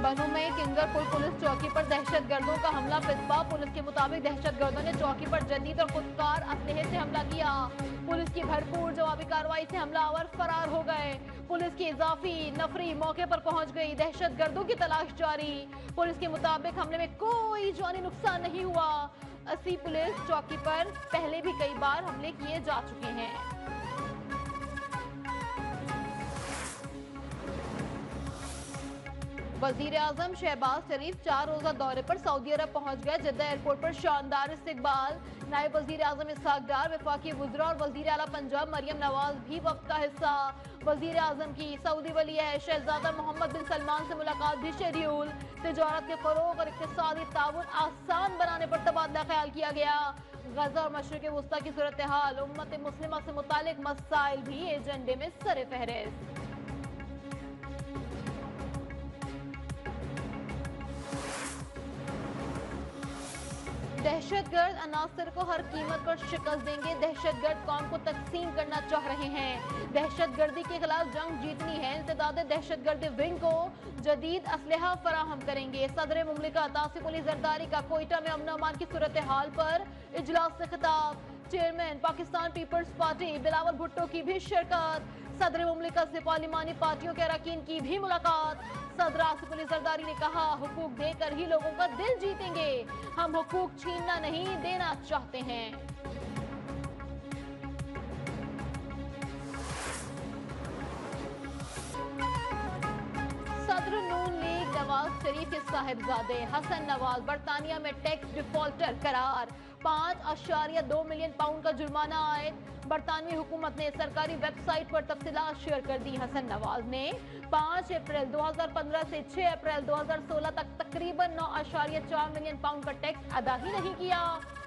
बनू में किंगरपुर पुलिस चौकी पर दहशतगर्दों का हमला फिसपा। पुलिस के मुताबिक दहशतगर्दों ने चौकी पर जदीद और खुदकार असलहे से हमला किया। पुलिस की भरपूर जवाबी कार्रवाई से हमलावर फरार हो गए। पुलिस की इजाफी नफरी मौके पर पहुंच गई। दहशतगर्दों की तलाश जारी। पुलिस के मुताबिक हमले में कोई जानी नुकसान नहीं हुआ। अस्सी पुलिस चौकी पर पहले भी कई बार हमले किए जा चुके हैं। वजीर आजम शहबाज शरीफ 4 रोजा दौरे पर सऊदी अरब पहुंच गए। जद्दा एयरपोर्ट पर शानदार इस्तकबाल। नायब वजीर आजम इसहाक डार, वफाकी वज़रा और वजीर आला पंजाब मरियम नवाज भी वक्त का हिस्सा। वजीर आजम की सऊदी वली शहजादा मोहम्मद बिन सलमान से मुलाकात भी शेड्यूल। तिजारत के फरोग और इक़्तिसादी ताउन आसान बनाने पर तबादला ख्याल किया गया। गजा और मशरिक़ वुस्ता की सूरत हाल, उम्मत मुस्लिमा से मुतालिक मसाइल भी एजेंडे में सर फहरिस्त। दहशतगर्द अनासर को हर कीमत पर शिकस्त देंगे। दहशतगर्द कौम को तकसीम करना चाह रहे हैं। दहशतगर्दी के खिलाफ जंग जीतनी है। इंसदाद दहशतगर्दी विंग को जदीद असलहा फराहम करेंगे। सदर मुमलिकत आसिफ अली जरदारी का कोयटा में अमन अमान की सूरत हाल पर इजलास से खिताब। Chairman Pakistan Peoples Party Bilawal Bhutto की भी शिरकत। सदर मुमलिकत से पार्लिमानी पार्टियों के अरकान की भी मुलाकात। सदर आसिफ अली जरदारी ने कहा, हुकूक देकर ही लोगों का दिल जीतेंगे। हम हुकूक छीनना नहीं देना चाहते हैं। सदर नून लीग नवाज शरीफ के साहिबजादे हसन नवाज बरतानिया में टैक्स डिफॉल्टर करार। 5.2 मिलियन पाउंड का जुर्माना आयद। बरतानवी हुकूमत ने सरकारी वेबसाइट पर तफसीलात शेयर कर दी। हसन नवाज ने 5 अप्रैल 2015 से 6 अप्रैल 2016 तक तकरीबन 9.4 मिलियन पाउंड का टैक्स अदा ही नहीं किया।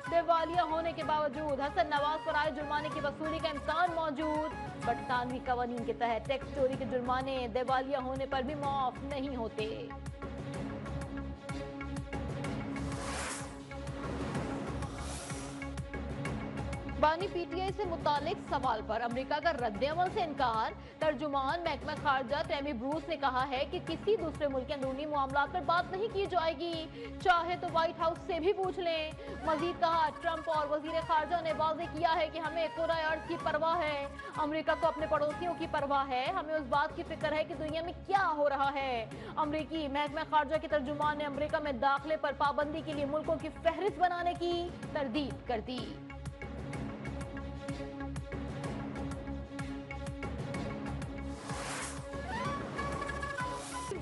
दिवालिया होने के बावजूद हसन नवाज पर आए जुर्माने की वसूली का इम्कान मौजूद। बरतानवी कवानीन के तहत टैक्स चोरी के जुर्माने दिवालिया होने पर भी माफ नहीं होते। बानी पीटीआई से मुतालिक सवाल पर अमेरिका का रद्द-ए-अमल से इनकार। तर्जुमान महकमा खारजा टैमी ब्रूस ने कहा है कि किसी दूसरे मुल्क के अंदरूनी मामलात पर बात नहीं की जाएगी, चाहे तो व्हाइट हाउस से भी पूछ लें। मजीद कहा, ट्रंप और वजीर खारजा ने वाज़ेह किया है कि हमें कुर्रा अर्ज़ की परवाह है। अमेरिका को अपने पड़ोसियों की परवाह है। हमें उस बात की फिक्र है कि दुनिया में क्या हो रहा है। अमरीकी महकमा खारजा के तर्जुमान ने अमेरिका में दाखिले पर पाबंदी के लिए मुल्कों की फहरिस्त बनाने की तरदीद कर दी।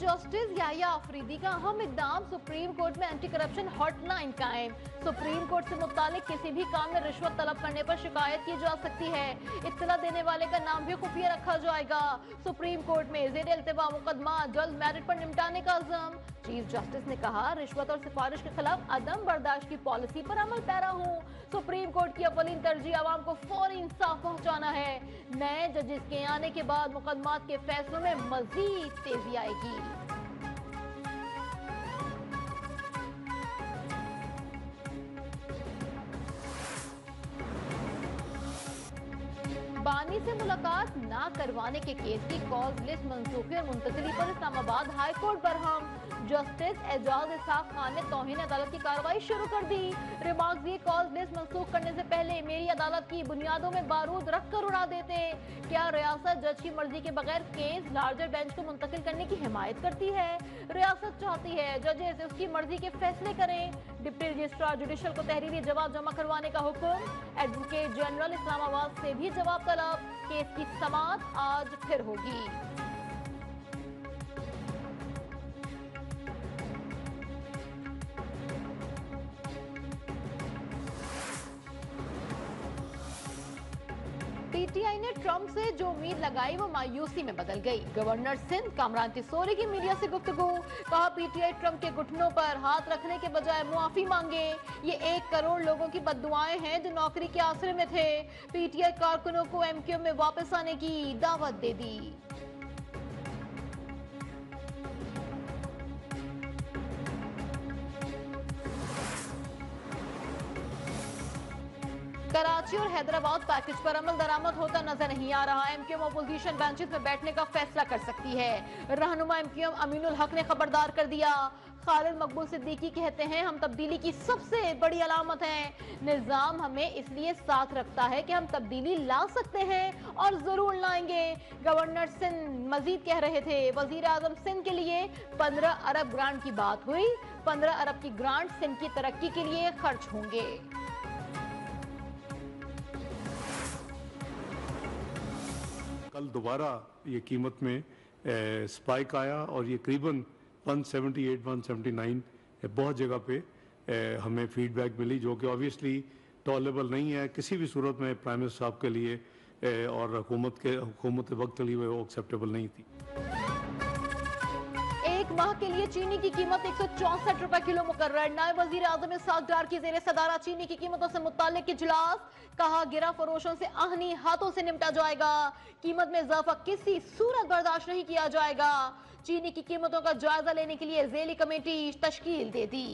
जस्टिस याह्या अफरीदी का अहम इकदाम। सुप्रीम कोर्ट में एंटी करप्शन हॉटलाइन कायम। सुप्रीम कोर्ट से मुतालिक किसी भी काम में रिश्वत तलब करने पर शिकायत की जा सकती है। इत्तला देने वाले का नाम भी खुफिया रखा जाएगा। सुप्रीम कोर्ट में ज़ेर इल्तिवा मुकदमा जल्द मेरिट पर निपटाने का अज़म। चीफ जस्टिस ने कहा, रिश्वत और सिफारिश के खिलाफ अदम बर्दाश्त की पॉलिसी पर अमल पैरा हूँ। सुप्रीम कोर्ट की अव्वलीन तरजीह आवाम को फौरी इंसाफ पहुँचाना है। नए जजेस के आने के बाद मुकदमात के फैसलों में मजीद तेजी आएगी। बानी से मुलाकात ना करवाने के केस की कॉज लिस्ट मंसूखी और मुंतजली पर Islamabad high court Barham. Justice Ejaz इसहाक खान ने तौहीन अदालत की कार्रवाई शुरू कर दी। रिमार्क्स ये कॉज लिस्ट मंसूख करने से पहले मेरी अदालत की बुनियादों में बारूद रखकर उड़ा देते। क्या रियासत जज की मर्जी के बगैर केस लार्जर बेंच को मुंतकिल करने की हिमायत करती है? रियासत चाहती है जजेस उसकी मर्जी के फैसले करें। डिप्टी रजिस्ट्रार जुडिशल को तहरीरी जवाब जमा करवाने का हुक्म। एडवोकेट जनरल इस्लामाबाद से भी जवाब तलब। केस की समाअत आज फिर होगी। पीटीआई ने ट्रंप से जो उम्मीद लगाई वो मायूसी में बदल गई। गवर्नर सिंध कामरान तिसोरी की मीडिया से गुफ्तगू। कहा, पीटीआई ट्रंप के घुटनों पर हाथ रखने के बजाय मुआफी मांगे। ये 1 करोड़ लोगों की बद्दुआएं हैं जो नौकरी के आसरे में थे। पीटीआई कारकुनों को एमक्यू में वापस आने की दावत दे दी। कराची और हैदराबाद पैकेज पर अमल दरामद होता नजर नहीं आ रहा। एमक्यूएम अपोजिशन बेंचेस में बैठने का फैसला कर सकती है। रहनुमा एमक्यूएम अमीनुल हक ने खबरदार कर दिया। खालिद मकबूल सिद्दीकी कहते हैं, हम तब्दीली की सबसे बड़ी अलामत हैं। निजाम हमें इसलिए साथ रखता है कि हम तब्दीली ला सकते हैं और जरूर लाएंगे। गवर्नर सिंध मजीद कह रहे थे, वजीर आजम सिंध के लिए 15 अरब ग्रांट की बात हुई। 15 अरब की ग्रांट सिंध की तरक्की के लिए खर्च होंगे। कल दोबारा ये कीमत में स्पाइक आया और ये करीबन 178, 179 बहुत जगह पे हमें फीडबैक मिली, जो कि ऑब्वियसली टॉलरेबल नहीं है किसी भी सूरत में प्राइम मिनिस्टर साहब के लिए और हुकूमत वक्त के लिए वो एक्सेप्टेबल नहीं थी। एक माह के लिए चीनी की कीमत 164 रुपए किलो मुकर्रर। नायब वजीर आजम इस्हाक डार की जेर सदारा चीनी की कीमतों से मुताल्लिक इजलास। कहा, गिरा फरोशों से आहनी हाथों से निपटा जाएगा। कीमत में इजाफा किसी सूरत बर्दाश्त नहीं किया जाएगा। चीनी की कीमतों का जायजा लेने के लिए ज़ेली कमेटी तश्कील दे दी।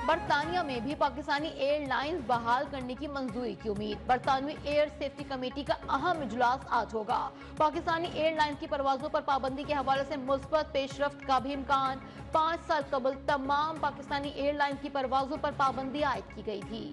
बरतानिया में भी पाकिस्तानी एयरलाइंस बहाल करने की मंजूरी की उम्मीद। बरतानवी एयर सेफ्टी कमेटी का अहम इजलास आज होगा। पाकिस्तानी एयरलाइंस की परवाजों पर पाबंदी के हवाले से मुस्बत पेशरफ्त का भी इम्कान। 5 साल कबल तमाम पाकिस्तानी एयरलाइंस की परवाजों पर पाबंदी आयद की गई थी।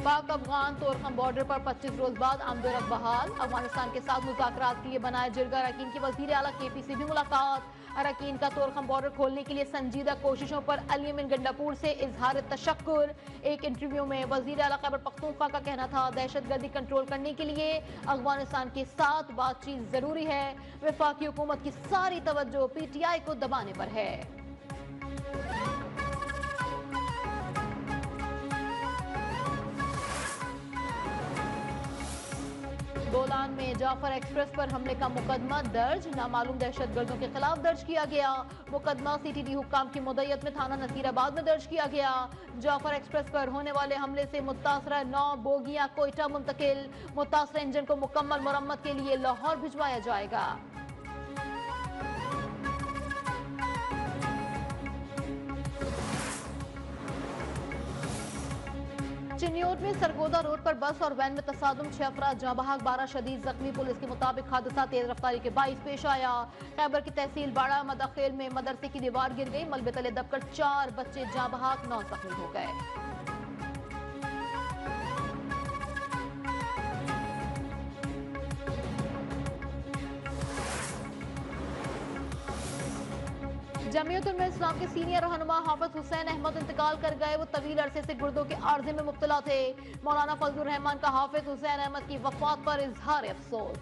पाक अफगान तोरखम बॉर्डर पर 25 रोज बाद आमदोरफ्त बहाल। अफगानिस्तान के साथ मुज़ाकरात के लिए बनाए जिरगा अरकान की वज़ीर आला KP से भी मुलाकात। अरकान का तोरखम बॉर्डर खोलने के लिए संजीदा कोशिशों पर अली अमीन गंडापुर से इजहार तशक्कुर। एक इंटरव्यू में वज़ीर आला खैबर पख्तूनख्वा का कहना था, दहशतगर्दी कंट्रोल करने के लिए अफगानिस्तान के साथ बातचीत जरूरी है। वफाकी हुकूमत की सारी तवज्जो PTI को दबाने पर है। बोलान में जाफर एक्सप्रेस पर हमले का मुकदमा दर्ज। नामालूम दहशतगर्दों के खिलाफ दर्ज किया गया। मुकदमा CTD हुक्काम की मुद्दत में थाना नसीराबाद में दर्ज किया गया। जाफर एक्सप्रेस पर होने वाले हमले से मुतासरा 9 बोगियां कोयटा मुंतकिल। मुतासरा इंजन को मुकम्मल मरम्मत के लिए लाहौर भिजवाया जाएगा। चिन्योट में सरगोदा रोड पर बस और वैन में तसादुम, 6 अफराद जहां बहक, 12 शदीद जख्मी। पुलिस के मुताबिक हादसा तेज रफ्तारी के बाइस पेश आया। खैबर की तहसील बाड़ा मदाखेल में मदरसे की दीवार गिर गई। मलबे तले दबकर 4 बच्चे जहां बहक, 9 जख्मी हो गए। जमीयत-उल-उलमा इस्लाम के सीनियर रहनुमा हाफिज हुसैन अहमद इंतकाल कर गए। वो तवील अरसे से गुर्दों के आर्जे में मुब्तला थे। मौलाना फजलुर रहमान का हाफिज हुसैन अहमद की वफात पर इजहार अफसोस।